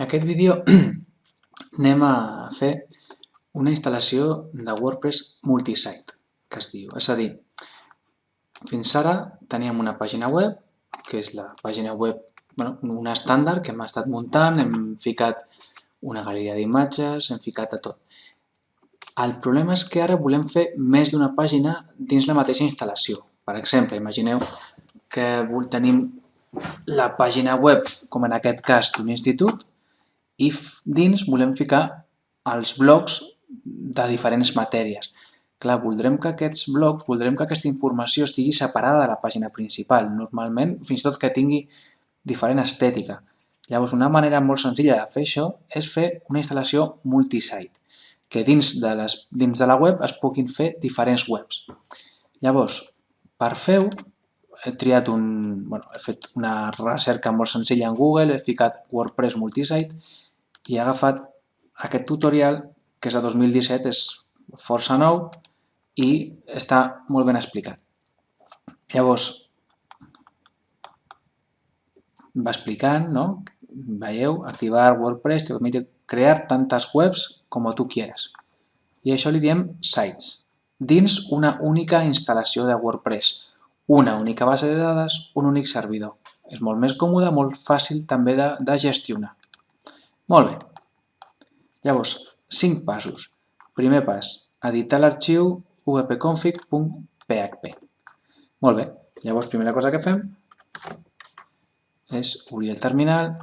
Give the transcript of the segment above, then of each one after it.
En aquest vídeo anem a fer una instal·lació de WordPress multisite, que es diu. És a dir, fins ara teníem una pàgina web, que és la pàgina web, una estàndard que hem estat muntant, hem ficat una galeria d'imatges, hem ficat de tot. El problema és que ara volem fer més d'una pàgina dins la mateixa instal·lació. Per exemple, imagineu que tenim la pàgina web, com en aquest cas d'un institut, i dins volem ficar els blocs de diferents matèries. Clar, voldrem que aquests blocs, voldrem que aquesta informació estigui separada de la pàgina principal, normalment fins i tot que tingui diferent estètica. Llavors, una manera molt senzilla de fer això és fer una instal·lació multisite, que dins de la web es puguin fer diferents webs. Llavors, per fer-ho, he fet una recerca molt senzilla en Google, he ficat WordPress multisite i he agafat aquest tutorial, que és de 2017, és força nou i està molt ben explicat. Llavors, va explicant, no? Veieu, activar WordPress te permite crear tantes webs como tú quieras. I això li diem sites, dins una única instal·lació de WordPress, una única base de dades, un únic servidor. És molt més còmode, molt fàcil també de gestionar. Molt bé. Llavors, 5 passos. Primer pas, editar l'arxiu wp-config.php. Molt bé. Llavors, primera cosa que fem és obrir el terminal.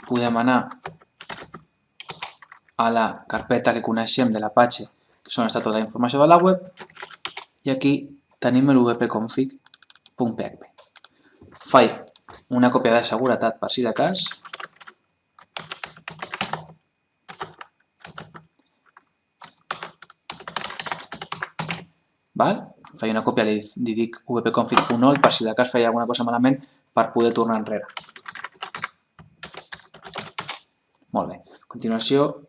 Podem anar a la carpeta que coneixem de l'Apache, que és on està tota la informació de la web, i aquí tenim el wp-config.php. Faig una còpia de seguretat per si de cas. Faig una còpia, li dic wp-config.old per si de cas feia alguna cosa malament per poder tornar enrere. Molt bé. A continuació,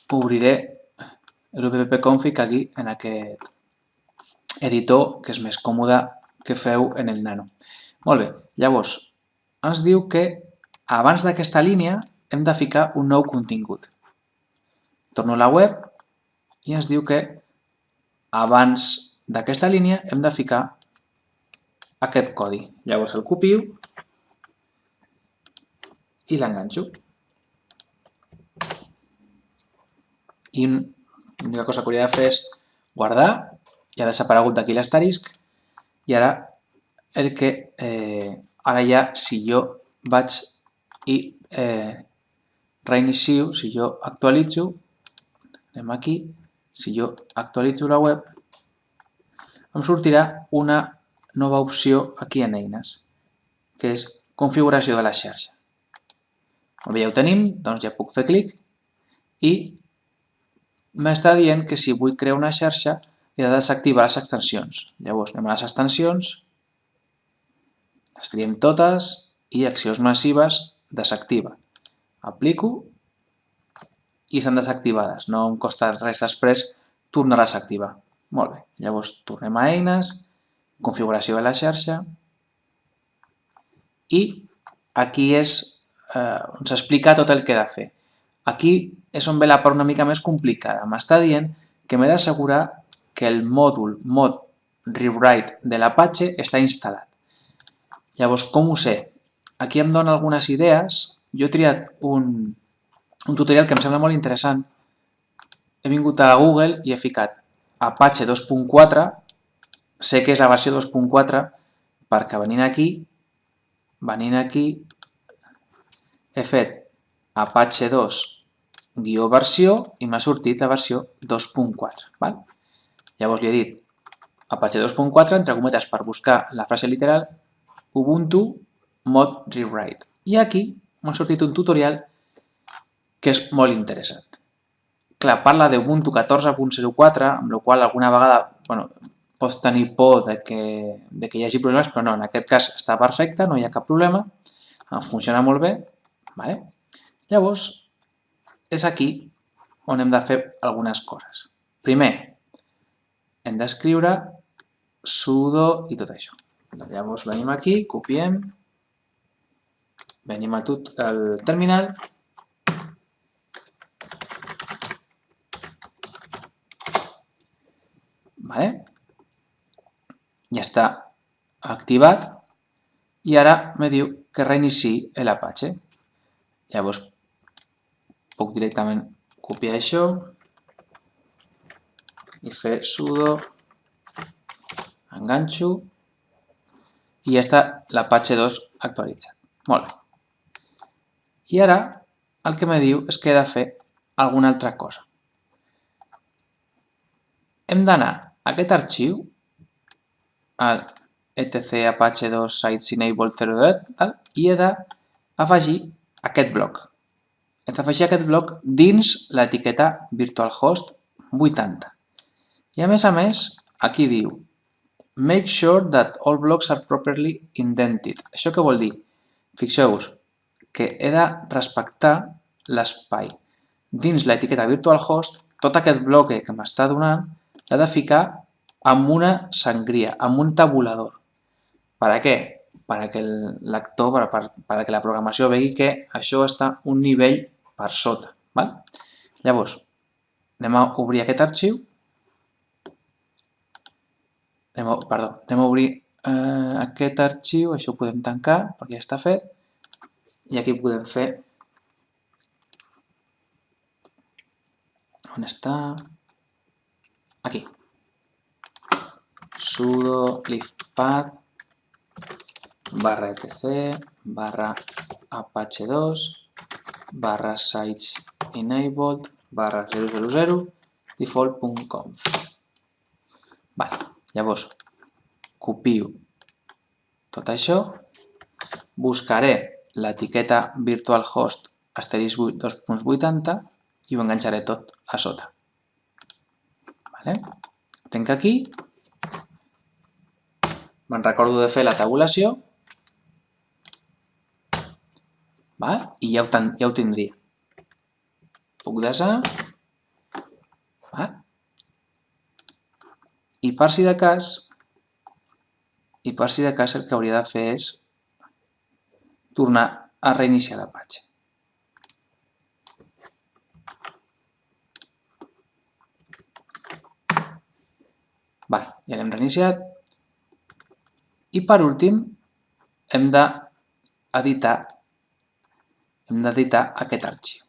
obriré el wp-config aquí en aquest editor, que és més còmode que feu en el nano. Molt bé. Llavors, ens diu que abans d'aquesta línia hem de ficar un nou contingut. Torno a la web i ens diu que abans d'aquesta línia hem de ficar aquest codi. Llavors el copio i l'enganxo. I l'única cosa que hauria de fer és guardar, ja ha desaparegut d'aquí l'asterisc, i ara ja, si jo vaig i reinicio, si jo actualitzo, anem aquí, si jo actualitzo la web, em sortirà una nova opció aquí en eines, que és configuració de la xarxa. Com ja ho tenim, doncs ja puc fer clic i m'està dient que si vull crear una xarxa he de desactivar les extensions. Llavors anem a les extensions, les triem totes i accions massives desactiva. Aplico i estan desactivades. No em costa res després tornar-les a activar. Molt bé. Llavors tornem a eines, configuració de la xarxa i aquí és on s'explica tot el que he de fer. Aquí és on ve la part una mica més complicada. M'està dient que m'he d'assegurar que el mòdul mod rewrite de l'Apache està instal·lat. Llavors, com ho sé? Aquí em dona algunes idees. Jo he triat un tutorial que em sembla molt interessant. He vingut a Google i he ficat Apache 2.4. Sé que és la versió 2.4 perquè venint aquí, he fet Apache 2 versió i m'ha sortit la versió 2.4. Llavors li he dit Apache 2.4, entre cometes, per buscar la frase literal Ubuntu mod rewrite. I aquí m'ha sortit un tutorial que és molt interessant. Clar, parla d'Ubuntu 14.04, amb la qual alguna vegada pots tenir por que hi hagi problemes, però no, en aquest cas està perfecte, no hi ha cap problema, funciona molt bé. Llavors, és aquí on hem de fer algunes coses. Primer, hem d'escriure sudo i tot això. Llavors venim aquí, copiem, venim al terminal, vale? Ja està activat i ara me diu que reinici l'Apache. Llavors puc directament copiar això i fer sudo, enganxo i ja està l'Apache 2 actualitzat. Molt bé. I ara el que me diu és que he de fer alguna altra cosa. Hem d'anar a aquest arxiu, al etc apache 2 sites enabled 0, i he d'afegir aquest bloc. He d'afegir aquest bloc dins l'etiqueta virtualhost 80. I a més, aquí diu make sure that all blocks are properly indented. Això què vol dir? Fixeu-vos que he de respectar l'espai. Dins l'etiqueta virtualhost, tot aquest bloc que m'està donant l'he de ficar amb una sangria, amb un tabulador. Per a què? Per a que l'actor, per a que la programació vegi que això està un nivell per sota. Llavors, anem a obrir aquest arxiu. Anem a obrir aquest arxiu, això ho podem tancar perquè ja està fet. I aquí podem fer... On està? Aquí. Sudo livepad /etc /apache 2 /sites enabled /000 default.conf. Llavors, copio tot això, buscaré l'etiqueta virtualhost * 2.80 i ho enganxaré tot a sota. Tenc aquí, me'n recordo de fer la tabulació i ja ho tindria. Puc desar i per si de cas el que hauria de fer és tornar a reiniciar l'Apache. Ja l'hem reiniciat. I per últim hem d'editar aquest arxiu.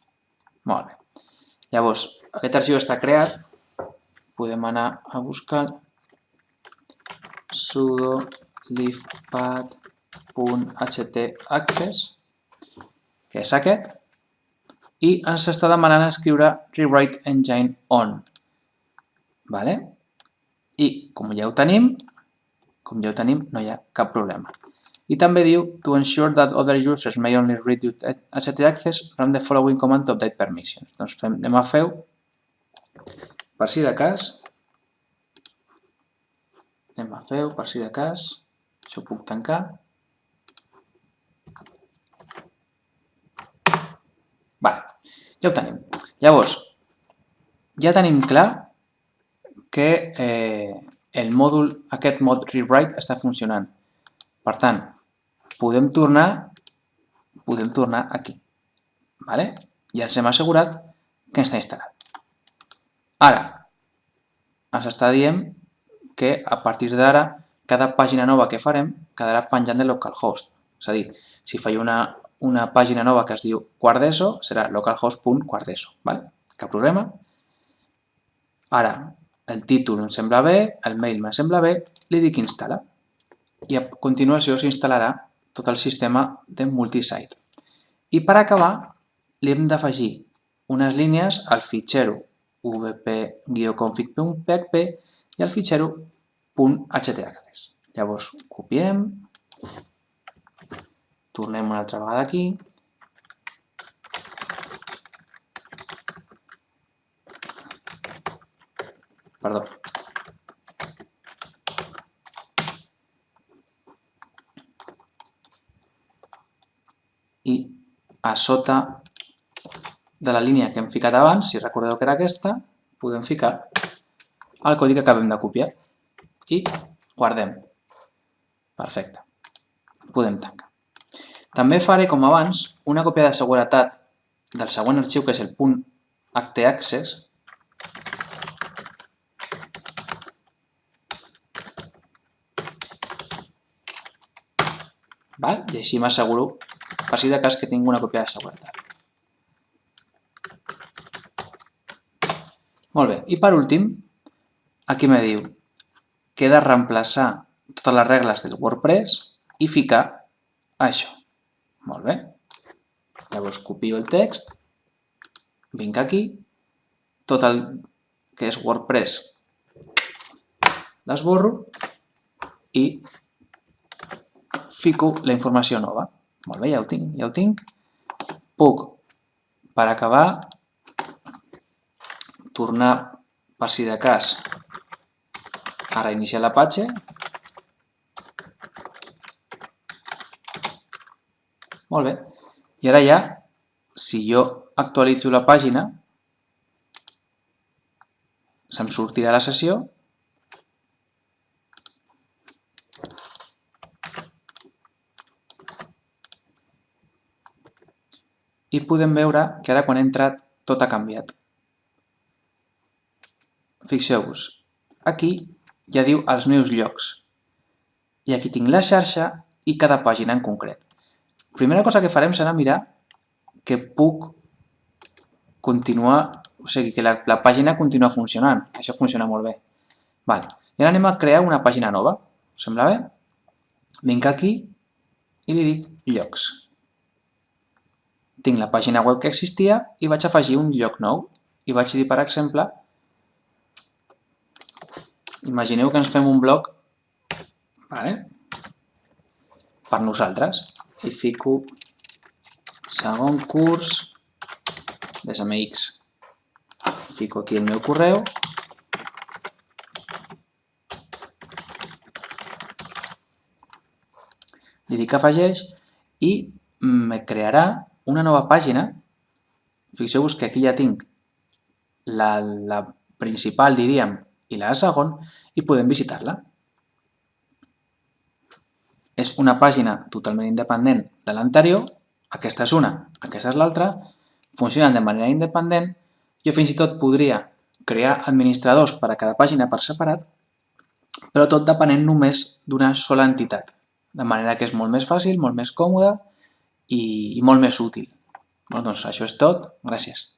Molt bé. Llavors, aquest arxiu està creat. Podem anar a buscar sudo livepad.htaccess, que és aquest, i ens està demanant escriure rewrite engine on. I com ja ho tenim, no hi ha cap problema. I també diu to ensure that other users may only read htaccess, run the following command to update permissions. Doncs anem a fer-ho per si de cas. Això ho puc tancar. Ja ho tenim. Llavors, ja tenim clar que aquest mod rewrite està funcionant. Per tant, podem tornar aquí. Ja ens hem assegurat que està instal·lat. Ara, ens està dient que a partir d'ara cada pàgina nova que farem quedarà penjant de localhost. És a dir, si faig una pàgina nova que es diu quart d'ESO, serà localhost.quartdeso. Cap problema. Ara, el títol em sembla bé, el mail em sembla bé, li dic instal·la. I a continuació s'instal·larà tot el sistema de multisite. I per acabar, li hem d'afegir unes línies al fitxero wp-config.php i al fitxero .htaccess. Llavors, copiem, tornem una altra vegada aquí, i a sota de la línia que hem ficat abans, si recordeu que era aquesta, podem ficar el codi que acabem de copiar i guardem. Perfecte. Podem tancar. També faré, com abans, una còpia de seguretat del següent arxiu, que és el .htaccess. I així m'asseguro, per si de cas, que tinc una còpia de seguretat. Molt bé. I per últim, aquí me diu que he de reemplaçar totes les regles del WordPress i ficar això. Molt bé. Llavors copio el text, vinc aquí, tot el que és WordPress l'esborro i fico la informació nova. Molt bé, ja ho tinc. Puc, per acabar, tornar, per si de cas, a reiniciar la pàgina. Molt bé. I ara ja, si jo actualitzo la pàgina, se'm sortirà la sessió i podem veure que ara quan he entrat tot ha canviat. Fixeu-vos, aquí ja diu els meus llocs. I aquí tinc la xarxa i cada pàgina en concret. La primera cosa que farem serà mirar que puc continuar, o sigui, que la pàgina continua funcionant. Això funciona molt bé. I ara anem a crear una pàgina nova. Us sembla bé? Vinc aquí i li dic llocs. Tinc la pàgina web que existia i vaig afegir un lloc nou. I vaig dir, per exemple, imagineu que ens fem un blog per nosaltres. I fico segon curs d'SMX. Fico aquí el meu correu. Li dic afegeix i me crearà una nova pàgina. Fixeu-vos que aquí ja tinc la principal, diríem, i la de segon, i podem visitar-la. És una pàgina totalment independent de l'anterior. Aquesta és una, aquesta és l'altra. Funcionen de manera independent. Jo fins i tot podria crear administradors per a cada pàgina per separat, però tot depenent només d'una sola entitat. De manera que és molt més fàcil, molt més còmode i molt més útil. Doncs això és tot. Gràcies.